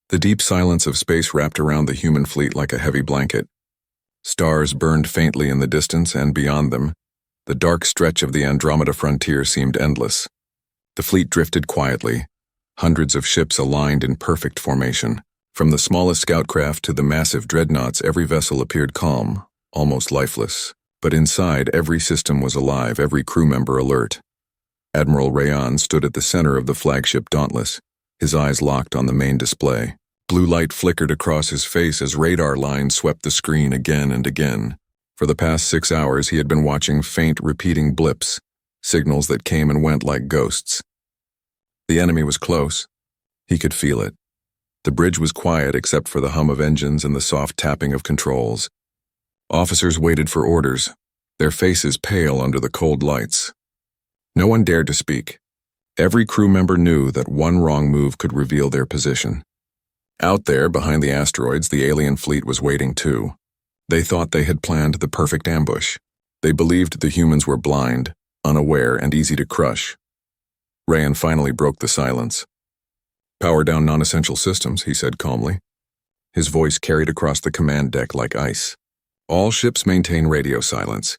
The deep silence of space wrapped around the human fleet like a heavy blanket. Stars burned faintly in the distance, and beyond them, the dark stretch of the Andromeda frontier seemed endless. The fleet drifted quietly, hundreds of ships aligned in perfect formation. From the smallest scout craft to the massive dreadnoughts, every vessel appeared calm, almost lifeless. But inside, every system was alive, every crew member alert. Admiral Rayan stood at the center of the flagship Dauntless, his eyes locked on the main display. Blue light flickered across his face as radar lines swept the screen again and again. For the past 6 hours, he had been watching faint, repeating blips, signals that came and went like ghosts. The enemy was close. He could feel it. The bridge was quiet except for the hum of engines and the soft tapping of controls. Officers waited for orders, their faces pale under the cold lights. No one dared to speak. Every crew member knew that one wrong move could reveal their position. Out there, behind the asteroids, the alien fleet was waiting too. They thought they had planned the perfect ambush. They believed the humans were blind, unaware, and easy to crush. Rayan finally broke the silence. "Power down non-essential systems," he said calmly. His voice carried across the command deck like ice. "All ships maintain radio silence.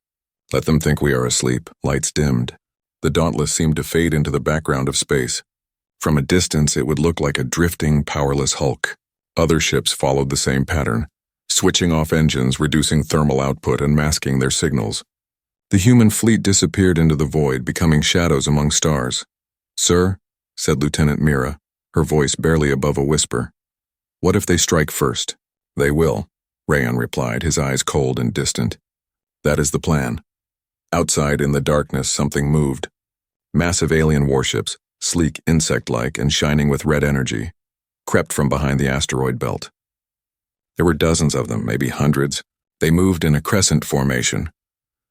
Let them think we are asleep." Lights dimmed. The Dauntless seemed to fade into the background of space. From a distance, it would look like a drifting, powerless hulk. Other ships followed the same pattern, switching off engines, reducing thermal output, and masking their signals. The human fleet disappeared into the void, becoming shadows among stars. "Sir," said Lieutenant Mira, her voice barely above a whisper. "What if they strike first?" "They will," Rayan replied, his eyes cold and distant. "That is the plan." Outside, in the darkness, something moved. Massive alien warships, sleek, insect-like, and shining with red energy, crept from behind the asteroid belt. There were dozens of them, maybe hundreds. They moved in a crescent formation,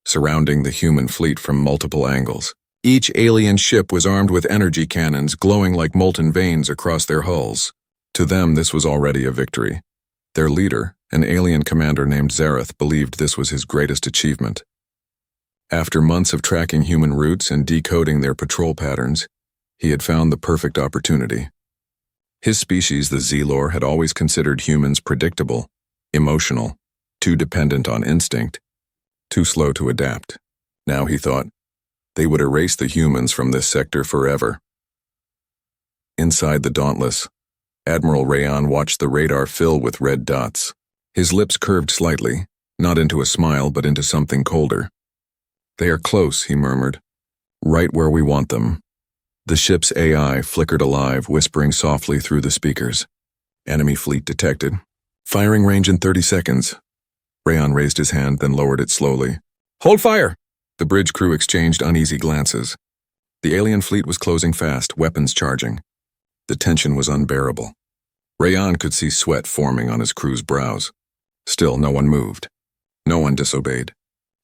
surrounding the human fleet from multiple angles. Each alien ship was armed with energy cannons glowing like molten veins across their hulls. To them, this was already a victory. Their leader, an alien commander named Zareth, believed this was his greatest achievement. After months of tracking human routes and decoding their patrol patterns, he had found the perfect opportunity. His species, the Zelor, had always considered humans predictable, emotional, too dependent on instinct, too slow to adapt. Now, he thought, they would erase the humans from this sector forever. Inside the Dauntless, Admiral Rayan watched the radar fill with red dots. His lips curved slightly, not into a smile but into something colder. "They are close," he murmured. "Right where we want them." The ship's AI flickered alive, whispering softly through the speakers. "Enemy fleet detected. Firing range in 30 seconds. Rayan raised his hand, then lowered it slowly. "Hold fire!" The bridge crew exchanged uneasy glances. The alien fleet was closing fast, weapons charging. The tension was unbearable. Rayan could see sweat forming on his crew's brows. Still, no one moved. No one disobeyed.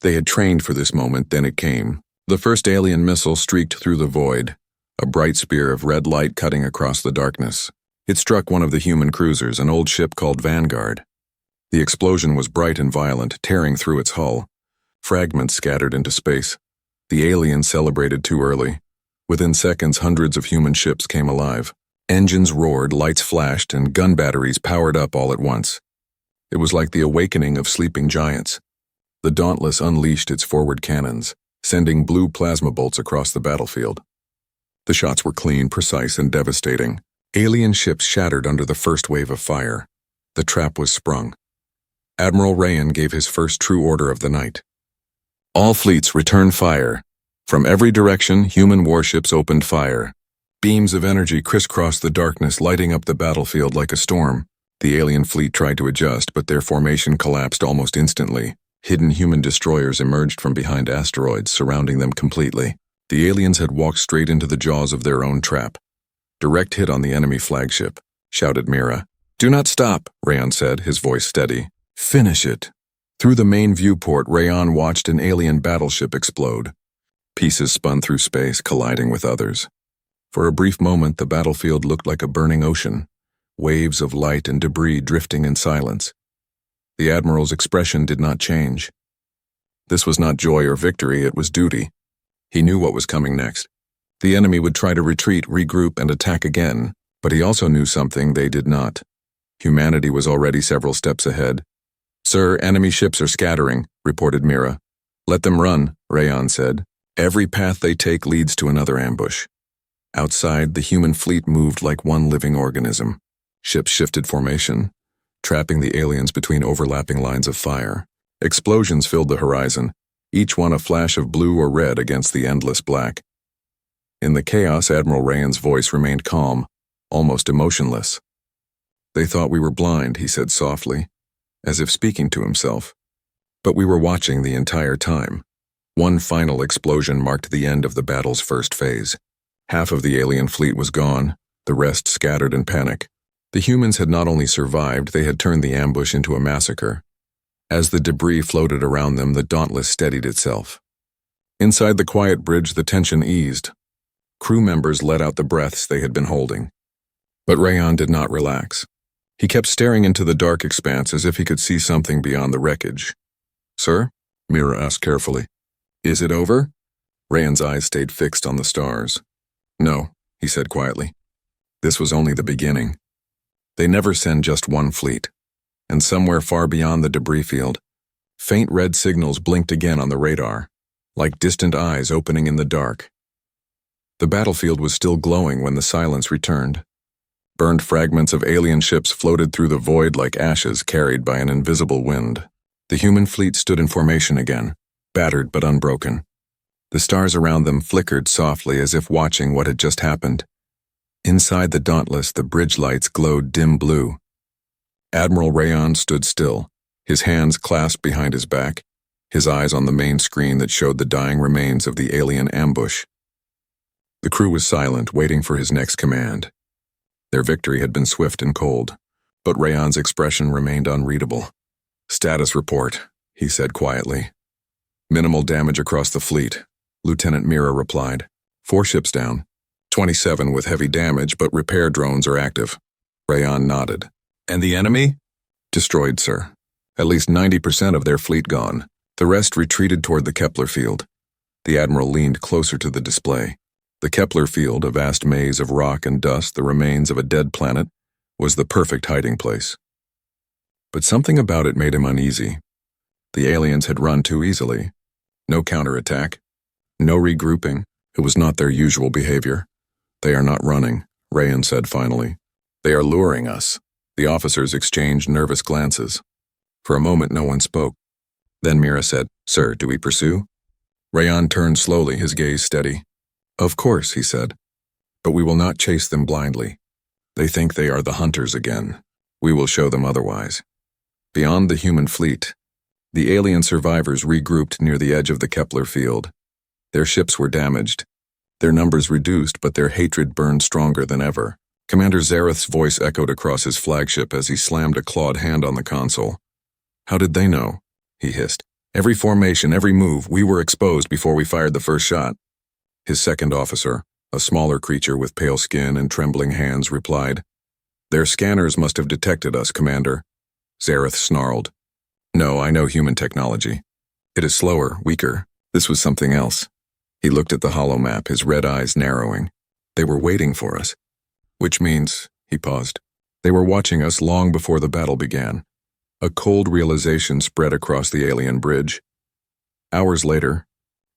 They had trained for this moment, then it came. The first alien missile streaked through the void, a bright spear of red light cutting across the darkness. It struck one of the human cruisers, an old ship called Vanguard. The explosion was bright and violent, tearing through its hull. Fragments scattered into space. The aliens celebrated too early. Within seconds, hundreds of human ships came alive. Engines roared, lights flashed, and gun batteries powered up all at once. It was like the awakening of sleeping giants. The Dauntless unleashed its forward cannons, sending blue plasma bolts across the battlefield. The shots were clean, precise, and devastating. Alien ships shattered under the first wave of fire. The trap was sprung. Admiral Rayan gave his first true order of the night. "All fleets return fire." From every direction, human warships opened fire. Beams of energy crisscrossed the darkness, lighting up the battlefield like a storm. The alien fleet tried to adjust, but their formation collapsed almost instantly. Hidden human destroyers emerged from behind asteroids, surrounding them completely. The aliens had walked straight into the jaws of their own trap. "Direct hit on the enemy flagship," shouted Mira. "Do not stop," Rayan said, his voice steady. "Finish it." Through the main viewport, Rayan watched an alien battleship explode. Pieces spun through space, colliding with others. For a brief moment, the battlefield looked like a burning ocean, waves of light and debris drifting in silence. The Admiral's expression did not change. This was not joy or victory, it was duty. He knew what was coming next. The enemy would try to retreat, regroup, and attack again, but he also knew something they did not. Humanity was already several steps ahead. "Sir, enemy ships are scattering," reported Mira. "Let them run," Rayan said. "Every path they take leads to another ambush." Outside, the human fleet moved like one living organism. Ships shifted formation, trapping the aliens between overlapping lines of fire. Explosions filled the horizon, each one a flash of blue or red against the endless black. In the chaos, Admiral Rayan's voice remained calm, almost emotionless. "They thought we were blind," he said softly, as if speaking to himself. "But we were watching the entire time." One final explosion marked the end of the battle's first phase. Half of the alien fleet was gone, the rest scattered in panic. The humans had not only survived, they had turned the ambush into a massacre. As the debris floated around them, the Dauntless steadied itself. Inside the quiet bridge, the tension eased. Crew members let out the breaths they had been holding. But Rayan did not relax. He kept staring into the dark expanse as if he could see something beyond the wreckage. "Sir?" Mira asked carefully. "Is it over?" Rayan's eyes stayed fixed on the stars. "No," he said quietly. "This was only the beginning. They never send just one fleet." And somewhere far beyond the debris field, faint red signals blinked again on the radar, like distant eyes opening in the dark. The battlefield was still glowing when the silence returned. Burned fragments of alien ships floated through the void like ashes carried by an invisible wind. The human fleet stood in formation again, battered but unbroken. The stars around them flickered softly as if watching what had just happened. Inside the Dauntless, the bridge lights glowed dim blue. Admiral Rayan stood still, his hands clasped behind his back, his eyes on the main screen that showed the dying remains of the alien ambush. The crew was silent, waiting for his next command. Their victory had been swift and cold, but Rayan's expression remained unreadable. "Status report," he said quietly. "Minimal damage across the fleet," Lieutenant Mira replied. "4 ships down. 27 with heavy damage, but repair drones are active." Rayan nodded. "And the enemy?" "Destroyed, sir. At least 90% of their fleet gone. The rest retreated toward the Kepler field." The Admiral leaned closer to the display. The Kepler field, a vast maze of rock and dust, the remains of a dead planet, was the perfect hiding place. But something about it made him uneasy. The aliens had run too easily. No counterattack. No regrouping. It was not their usual behavior. "They are not running," Rayan said finally. "They are luring us." The officers exchanged nervous glances. For a moment no one spoke. Then Mira said, "Sir, do we pursue?" Rayan turned slowly, his gaze steady. "Of course," he said. "But we will not chase them blindly. They think they are the hunters again. We will show them otherwise." Beyond the human fleet, the alien survivors regrouped near the edge of the Kepler field. Their ships were damaged, their numbers reduced, but their hatred burned stronger than ever. Commander Zareth's voice echoed across his flagship as he slammed a clawed hand on the console. "How did they know?" he hissed. "Every formation, every move, we were exposed before we fired the first shot." His second officer, a smaller creature with pale skin and trembling hands, replied, "Their scanners must have detected us, Commander." Zareth snarled. "No, I know human technology. It is slower, weaker. This was something else." He looked at the holomap, his red eyes narrowing. "They were waiting for us. Which means," he paused, "they were watching us long before the battle began." A cold realization spread across the alien bridge. Hours later,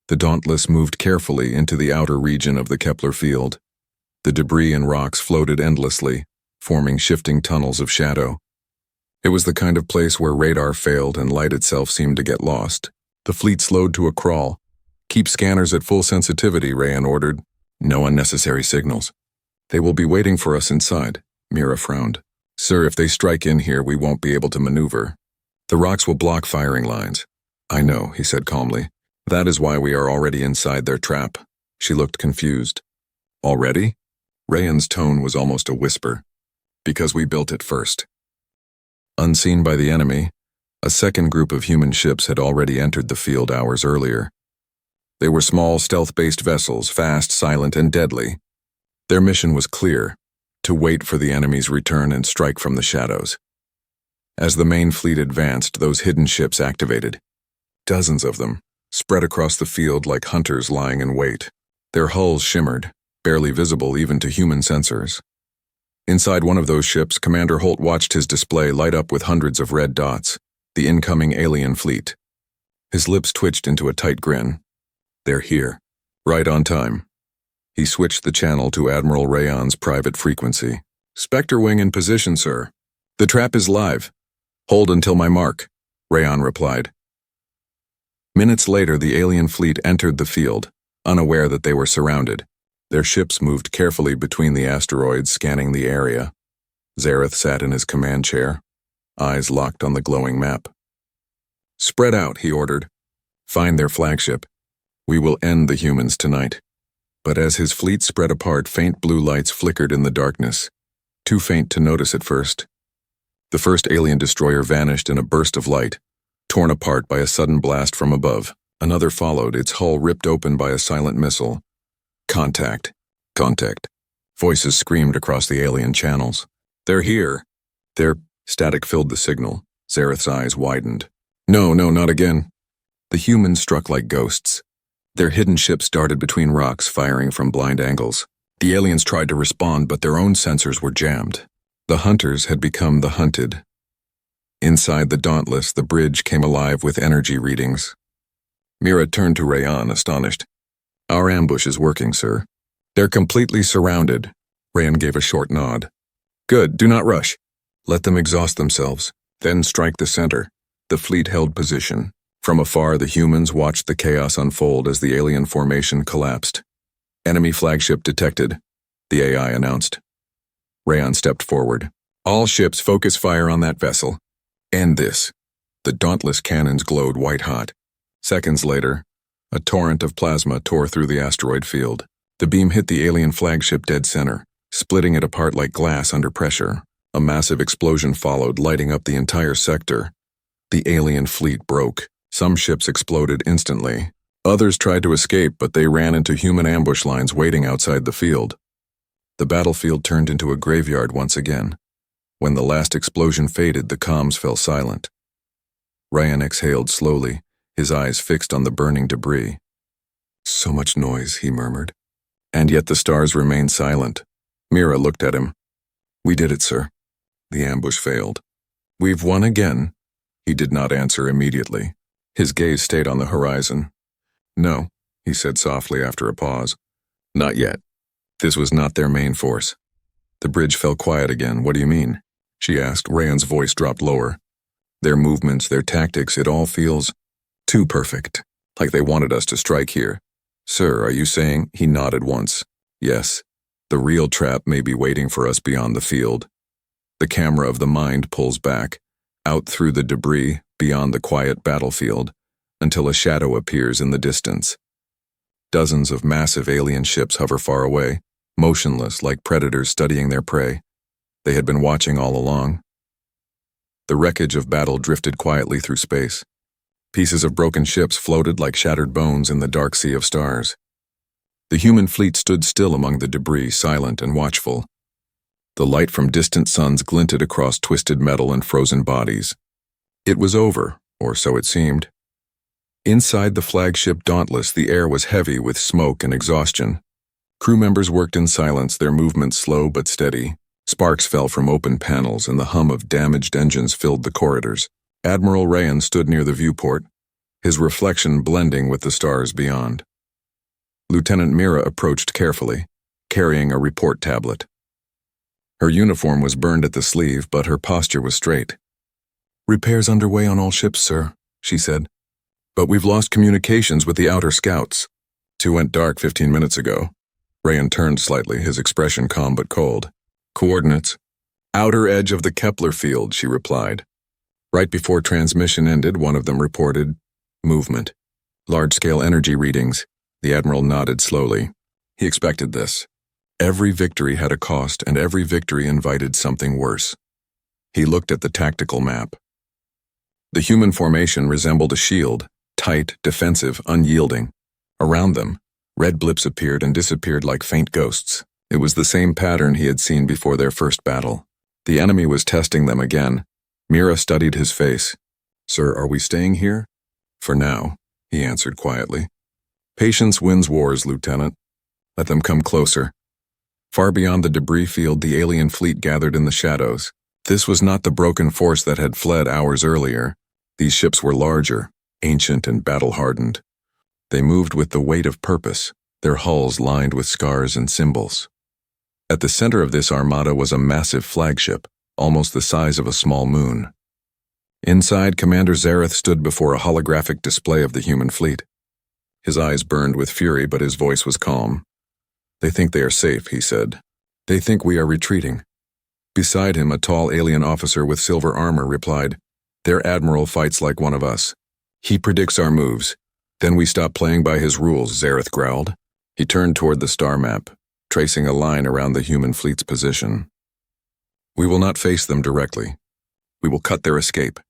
the Dauntless moved carefully into the outer region of the Kepler field. The debris and rocks floated endlessly, forming shifting tunnels of shadow. It was the kind of place where radar failed and light itself seemed to get lost. The fleet slowed to a crawl. "Keep scanners at full sensitivity," Rayan ordered. "No unnecessary signals." "They will be waiting for us inside," Mira frowned. "Sir, if they strike in here, we won't be able to maneuver. The rocks will block firing lines." "I know," he said calmly. "That is why we are already inside their trap." She looked confused. "Already?" Rayan's tone was almost a whisper. "Because we built it first." Unseen by the enemy, a second group of human ships had already entered the field hours earlier. They were small, stealth-based vessels, fast, silent, and deadly. Their mission was clear: to wait for the enemy's return and strike from the shadows. As the main fleet advanced, those hidden ships activated. Dozens of them, spread across the field like hunters lying in wait. Their hulls shimmered, barely visible even to human sensors. Inside one of those ships, Commander Holt watched his display light up with hundreds of red dots, the incoming alien fleet. His lips twitched into a tight grin. They're here. Right on time. He switched the channel to Admiral Rayon's private frequency. Spectre wing in position, sir. The trap is live. Hold until my mark, Rayon replied. Minutes later, the alien fleet entered the field, unaware that they were surrounded. Their ships moved carefully between the asteroids, scanning the area. Zareth sat in his command chair, eyes locked on the glowing map. Spread out, he ordered. Find their flagship. We will end the humans tonight. But as his fleet spread apart, faint blue lights flickered in the darkness, too faint to notice at first. The first alien destroyer vanished in a burst of light, torn apart by a sudden blast from above. Another followed, its hull ripped open by a silent missile. Contact. Contact. Voices screamed across the alien channels. They're here. Static filled the signal. Zareth's eyes widened. No, not again. The humans struck like ghosts. Their hidden ships darted between rocks, firing from blind angles. The aliens tried to respond, but their own sensors were jammed. The hunters had become the hunted. Inside the Dauntless, the bridge came alive with energy readings. Mira turned to Rayon, astonished. Our ambush is working, sir. They're completely surrounded. Rayon gave a short nod. Good, do not rush. Let them exhaust themselves, then strike the center. The fleet held position. From afar, the humans watched the chaos unfold as the alien formation collapsed. Enemy flagship detected, the AI announced. Rayon stepped forward. All ships focus fire on that vessel. End this. The Dauntless cannons glowed white-hot. Seconds later, a torrent of plasma tore through the asteroid field. The beam hit the alien flagship dead center, splitting it apart like glass under pressure. A massive explosion followed, lighting up the entire sector. The alien fleet broke. Some ships exploded instantly. Others tried to escape, but they ran into human ambush lines waiting outside the field. The battlefield turned into a graveyard once again. When the last explosion faded, the comms fell silent. Rayon exhaled slowly, his eyes fixed on the burning debris. So much noise, he murmured. And yet the stars remained silent. Mira looked at him. We did it, sir. The ambush failed. We've won again. He did not answer immediately. His gaze stayed on the horizon. No, he said softly after a pause. Not yet. This was not their main force. The bridge fell quiet again. What do you mean? She asked. Rayon's voice dropped lower. Their movements, their tactics, it all feels too perfect. Like they wanted us to strike here. Sir, are you saying? He nodded once. Yes. The real trap may be waiting for us beyond the field. The camera of the mind pulls back, out through the debris, beyond the quiet battlefield, until a shadow appears in the distance. Dozens of massive alien ships hover far away, motionless like predators studying their prey. They had been watching all along. The wreckage of battle drifted quietly through space. Pieces of broken ships floated like shattered bones in the dark sea of stars. The human fleet stood still among the debris, silent and watchful. The light from distant suns glinted across twisted metal and frozen bodies. It was over, or so it seemed. Inside the flagship Dauntless, the air was heavy with smoke and exhaustion. Crew members worked in silence, their movements slow but steady. Sparks fell from open panels and the hum of damaged engines filled the corridors. Admiral Rayon stood near the viewport, his reflection blending with the stars beyond. Lieutenant Mira approached carefully, carrying a report tablet. Her uniform was burned at the sleeve, but her posture was straight. Repairs underway on all ships, sir, she said. But we've lost communications with the outer scouts. 2 went dark 15 minutes ago. Rayon turned slightly, his expression calm but cold. Coordinates. Outer edge of the Kepler field, she replied. Right before transmission ended, one of them reported movement. Large-scale energy readings. The Admiral nodded slowly. He expected this. Every victory had a cost, and every victory invited something worse. He looked at the tactical map. The human formation resembled a shield, tight, defensive, unyielding. Around them, red blips appeared and disappeared like faint ghosts. It was the same pattern he had seen before their first battle. The enemy was testing them again. Mira studied his face. Sir, are we staying here? For now, he answered quietly. Patience wins wars, Lieutenant. Let them come closer. Far beyond the debris field, the alien fleet gathered in the shadows. This was not the broken force that had fled hours earlier. These ships were larger, ancient and battle-hardened. They moved with the weight of purpose, their hulls lined with scars and symbols. At the center of this armada was a massive flagship, almost the size of a small moon. Inside, Commander Zareth stood before a holographic display of the human fleet. His eyes burned with fury, but his voice was calm. "They think they are safe," he said. "They think we are retreating." Beside him, a tall alien officer with silver armor replied, "Their admiral fights like one of us. He predicts our moves. Then we stop playing by his rules," Zareth growled. He turned toward the star map, tracing a line around the human fleet's position. "We will not face them directly. We will cut their escape.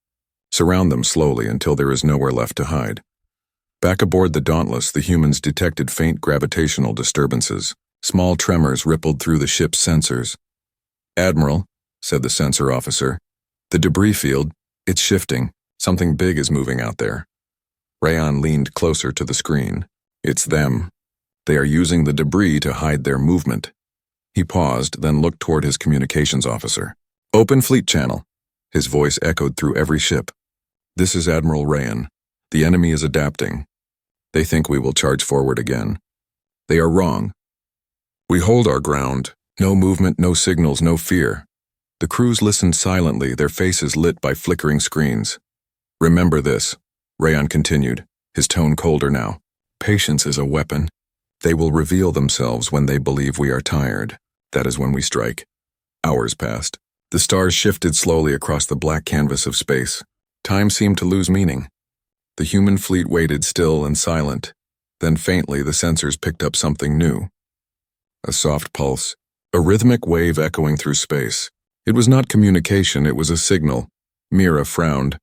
Surround them slowly until there is nowhere left to hide." Back aboard the Dauntless, the humans detected faint gravitational disturbances. Small tremors rippled through the ship's sensors. "Admiral," said the sensor officer, "the debris field, it's shifting. Something big is moving out there." Rayan leaned closer to the screen. "It's them. They are using the debris to hide their movement." He paused, then looked toward his communications officer. "Open fleet channel." His voice echoed through every ship. "This is Admiral Rayan. The enemy is adapting. They think we will charge forward again. They are wrong. We hold our ground. No movement, no signals, no fear." The crews listened silently, their faces lit by flickering screens. "Remember this," Rayan continued, his tone colder now. "Patience is a weapon. They will reveal themselves when they believe we are tired. That is when we strike." Hours passed. The stars shifted slowly across the black canvas of space. Time seemed to lose meaning. The human fleet waited still and silent. Then faintly the sensors picked up something new. A soft pulse, a rhythmic wave echoing through space. It was not communication, it was a signal. Mira frowned.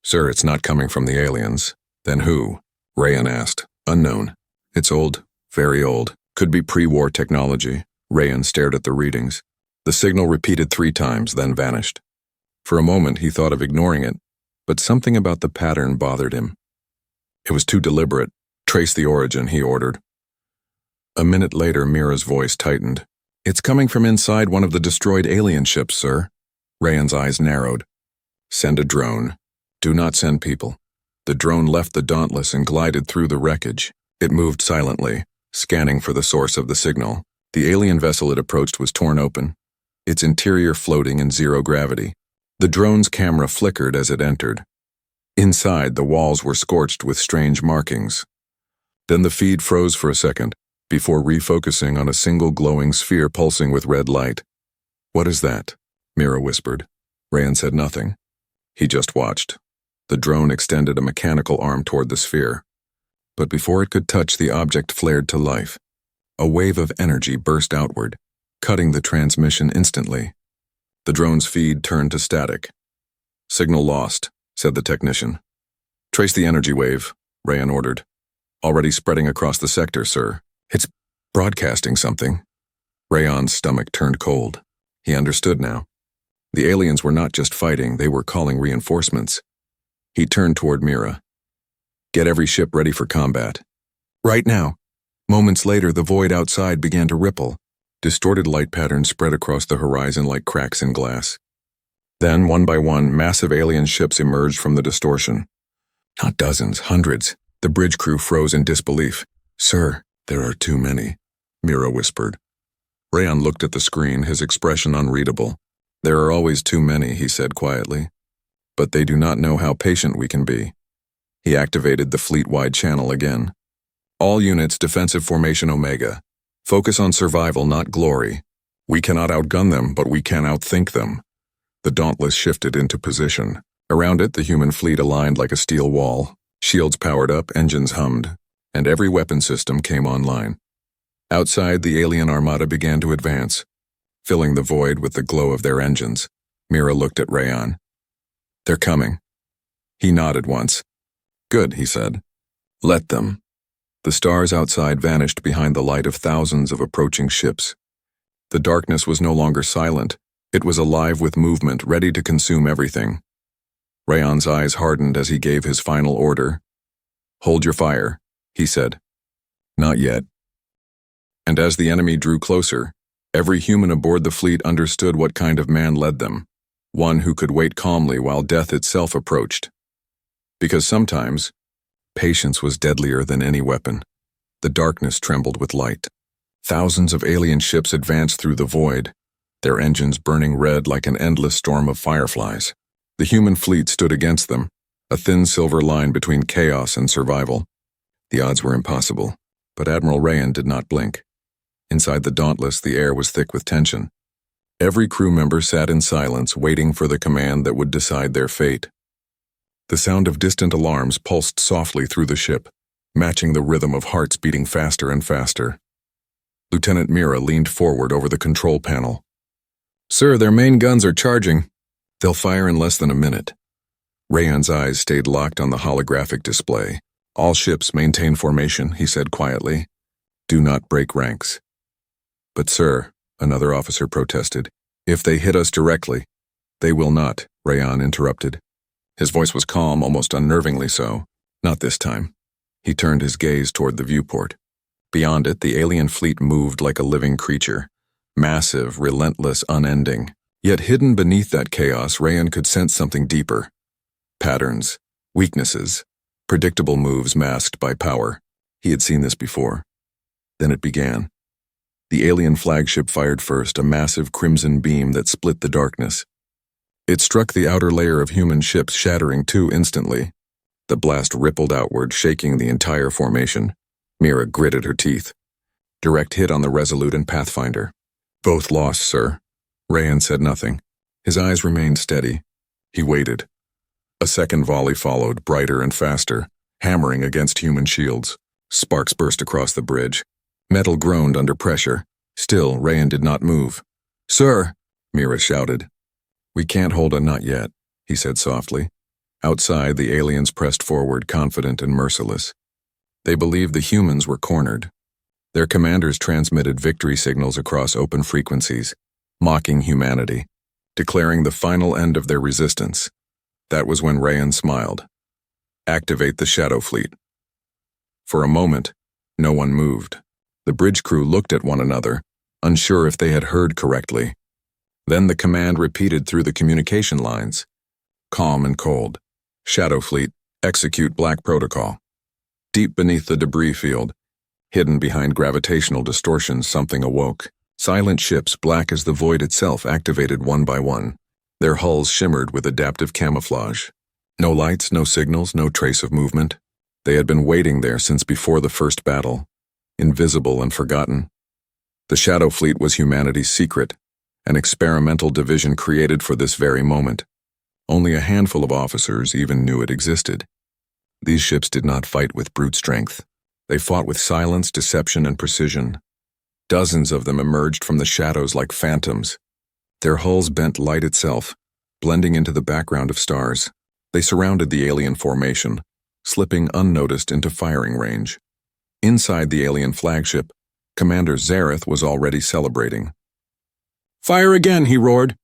"Sir, it's not coming from the aliens." "Then who?" Rayan asked. "Unknown. It's old, very old. Could be pre-war technology." Rayan stared at the readings. The signal repeated 3 times, then vanished. For a moment he thought of ignoring it, but something about the pattern bothered him. It was too deliberate. "Trace the origin," he ordered. A minute later, Mira's voice tightened. "It's coming from inside one of the destroyed alien ships, sir." Rayan's eyes narrowed. "Send a drone. Do not send people." The drone left the Dauntless and glided through the wreckage. It moved silently, scanning for the source of the signal. The alien vessel it approached was torn open, its interior floating in zero gravity. The drone's camera flickered as it entered. Inside, the walls were scorched with strange markings. Then the feed froze for a second, before refocusing on a single glowing sphere pulsing with red light. "What is that?" Mira whispered. Rayan said nothing. He just watched. The drone extended a mechanical arm toward the sphere. But before it could touch, the object flared to life. A wave of energy burst outward, cutting the transmission instantly. The drone's feed turned to static. "Signal lost," said the technician. "Trace the energy wave," Rayan ordered. "Already spreading across the sector, sir. It's broadcasting something." Rayan's stomach turned cold. He understood now. The aliens were not just fighting, they were calling reinforcements. He turned toward Mira. "Get every ship ready for combat." "Right now." Moments later, the void outside began to ripple. Distorted light patterns spread across the horizon like cracks in glass. Then, one by one, massive alien ships emerged from the distortion. Not dozens, hundreds. The bridge crew froze in disbelief. "Sir, there are too many," Mira whispered. Rayan looked at the screen, his expression unreadable. "There are always too many," he said quietly. "But they do not know how patient we can be." He activated the fleet-wide channel again. "All units, defensive formation Omega. Focus on survival, not glory. We cannot outgun them, but we can outthink them." The Dauntless shifted into position. Around it, the human fleet aligned like a steel wall. Shields powered up, engines hummed, and every weapon system came online. Outside, the alien armada began to advance, filling the void with the glow of their engines. Mira looked at Rayan. "They're coming." He nodded once. "Good," he said. "Let them." The stars outside vanished behind the light of thousands of approaching ships. The darkness was no longer silent. It was alive with movement, ready to consume everything. Rayan's eyes hardened as he gave his final order. "Hold your fire," he said. "Not yet." And as the enemy drew closer, Every human aboard the fleet understood what kind of man led them, one who could wait calmly while death itself approached. Because sometimes, patience was deadlier than any weapon. The darkness trembled with light. Thousands of alien ships advanced through the void, their engines burning red like an endless storm of fireflies. The human fleet stood against them, a thin silver line between chaos and survival. The odds were impossible, but Admiral Rayan did not blink. Inside the Dauntless, the air was thick with tension. Every crew member sat in silence, waiting for the command that would decide their fate. The sound of distant alarms pulsed softly through the ship, matching the rhythm of hearts beating faster and faster. Lieutenant Mira leaned forward over the control panel. "Sir, their main guns are charging. They'll fire in less than a minute." Rayan's eyes stayed locked on the holographic display. "All ships maintain formation," he said quietly. "Do not break ranks." "But sir," another officer protested, "if they hit us directly." "They will not," Rayan interrupted. His voice was calm, almost unnervingly so. "Not this time." He turned his gaze toward the viewport. Beyond it, the alien fleet moved like a living creature. Massive, relentless, unending. Yet hidden beneath that chaos, Rayan could sense something deeper. Patterns, weaknesses, predictable moves masked by power. He had seen this before. Then it began. The alien flagship fired first, a massive crimson beam that split the darkness. It struck the outer layer of human ships, shattering two instantly. The blast rippled outward, shaking the entire formation. Mira gritted her teeth. Direct hit on the Resolute and Pathfinder. "Both lost, sir." Rayan said nothing. His eyes remained steady. He waited. A second volley followed, brighter and faster, hammering against human shields. Sparks burst across the bridge. Metal groaned under pressure. Still, Rayan did not move. "Sir!" Mira shouted. "We can't hold a not yet," he said softly. Outside, the aliens pressed forward, confident and merciless. They believed the humans were cornered. Their commanders transmitted victory signals across open frequencies, mocking humanity, declaring the final end of their resistance. That was when Rayan smiled. "Activate the Shadow Fleet." For a moment, no one moved. The bridge crew looked at one another, unsure if they had heard correctly. Then the command repeated through the communication lines. Calm and cold. "Shadow Fleet, execute Black Protocol." Deep beneath the debris field, hidden behind gravitational distortions, something awoke. Silent ships, black as the void itself, activated one by one. Their hulls shimmered with adaptive camouflage. No lights, no signals, no trace of movement. They had been waiting there since before the first battle, invisible and forgotten. The Shadow Fleet was humanity's secret, an experimental division created for this very moment. Only a handful of officers even knew it existed. These ships did not fight with brute strength. They fought with silence, deception, and precision. Dozens of them emerged from the shadows like phantoms. Their hulls bent light itself, blending into the background of stars. They surrounded the alien formation, slipping unnoticed into firing range. Inside the alien flagship, Commander Zareth was already celebrating. "Fire again," he roared.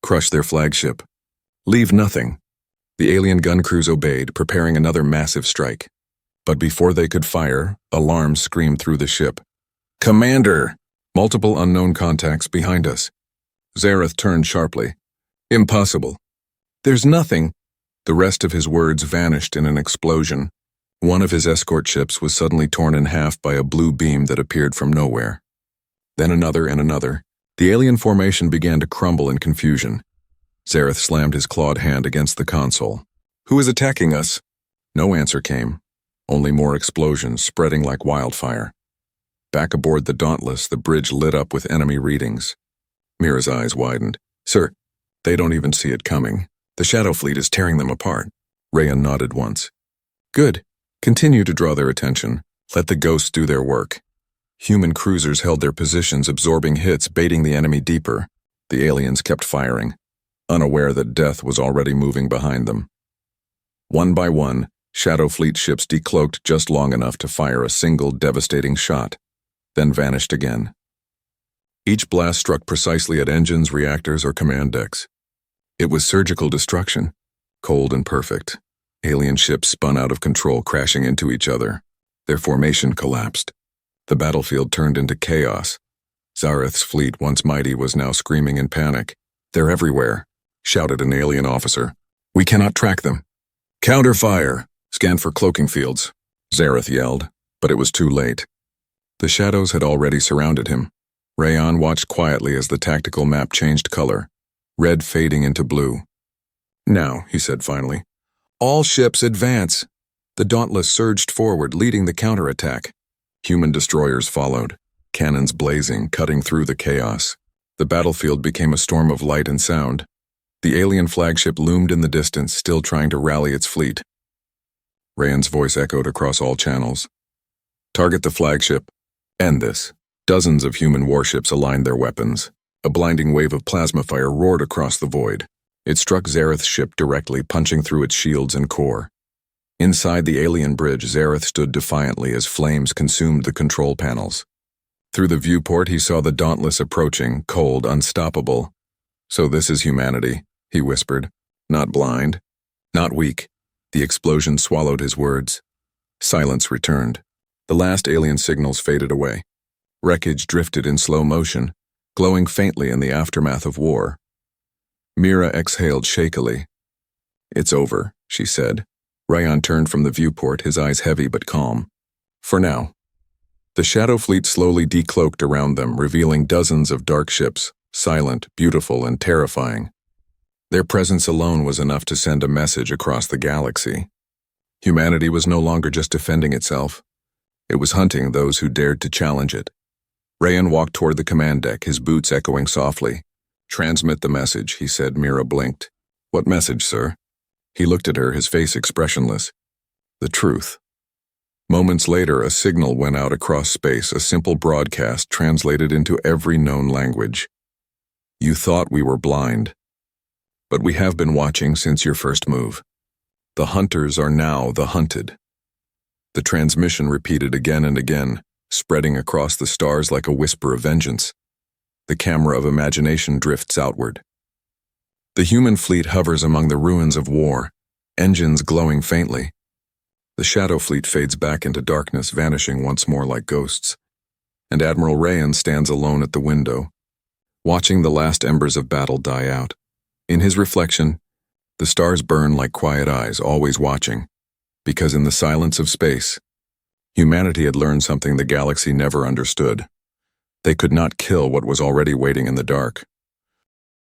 "Crush their flagship. Leave nothing." The alien gun crews obeyed, preparing another massive strike. But before they could fire, alarms screamed through the ship. "Commander!" Multiple unknown contacts behind us. Zareth turned sharply. "Impossible." "There's nothing." The rest of his words vanished in an explosion. One of his escort ships was suddenly torn in half by a blue beam that appeared from nowhere. Then another and another. The alien formation began to crumble in confusion. Zareth slammed his clawed hand against the console. "Who is attacking us?" No answer came. Only more explosions, spreading like wildfire. Back aboard the Dauntless, the bridge lit up with enemy readings. Mira's eyes widened. "Sir, they don't even see it coming. The Shadow Fleet is tearing them apart." Rayan nodded once. "Good. Continue to draw their attention. Let the ghosts do their work." Human cruisers held their positions, absorbing hits, baiting the enemy deeper. The aliens kept firing, unaware that death was already moving behind them. One by one, Shadow Fleet ships decloaked just long enough to fire a single devastating shot, then vanished again. Each blast struck precisely at engines, reactors, or command decks. It was surgical destruction, cold and perfect. Alien ships spun out of control, crashing into each other. Their formation collapsed. The battlefield turned into chaos. Zareth's fleet, once mighty, was now screaming in panic. "They're everywhere," shouted an alien officer. "We cannot track them." "Counter fire! Scan for cloaking fields," Zareth yelled, but it was too late. The shadows had already surrounded him. Rayan watched quietly as the tactical map changed color, red fading into blue. "Now," he said finally. "All ships advance!" The Dauntless surged forward, leading the counterattack. Human destroyers followed, cannons blazing, cutting through the chaos. The battlefield became a storm of light and sound. The alien flagship loomed in the distance, still trying to rally its fleet. Rayan's voice echoed across all channels. "Target the flagship. End this." Dozens of human warships aligned their weapons. A blinding wave of plasma fire roared across the void. It struck Zareth's ship directly, punching through its shields and core. Inside the alien bridge, Zareth stood defiantly as flames consumed the control panels. Through the viewport, he saw the Dauntless approaching, cold, unstoppable. "So this is humanity," he whispered. "Not blind. Not weak." The explosion swallowed his words. Silence returned. The last alien signals faded away. Wreckage drifted in slow motion, glowing faintly in the aftermath of war. Mira exhaled shakily. "It's over," she said. Rayan turned from the viewport, his eyes heavy but calm. "For now." The Shadow Fleet slowly decloaked around them, revealing dozens of dark ships, silent, beautiful, and terrifying. Their presence alone was enough to send a message across the galaxy. Humanity was no longer just defending itself. It was hunting those who dared to challenge it. Rayan walked toward the command deck, his boots echoing softly. "Transmit the message," he said. Mira blinked. "What message, sir?" He looked at her, his face expressionless. "The truth." Moments later, a signal went out across space, a simple broadcast translated into every known language. "You thought we were blind, but we have been watching since your first move. The hunters are now the hunted." The transmission repeated again and again, spreading across the stars like a whisper of vengeance. The camera of imagination drifts outward. The human fleet hovers among the ruins of war, engines glowing faintly. The Shadow Fleet fades back into darkness, vanishing once more like ghosts. And Admiral Rayan stands alone at the window, watching the last embers of battle die out. In his reflection, the stars burn like quiet eyes, always watching, because in the silence of space, humanity had learned something the galaxy never understood. They could not kill what was already waiting in the dark.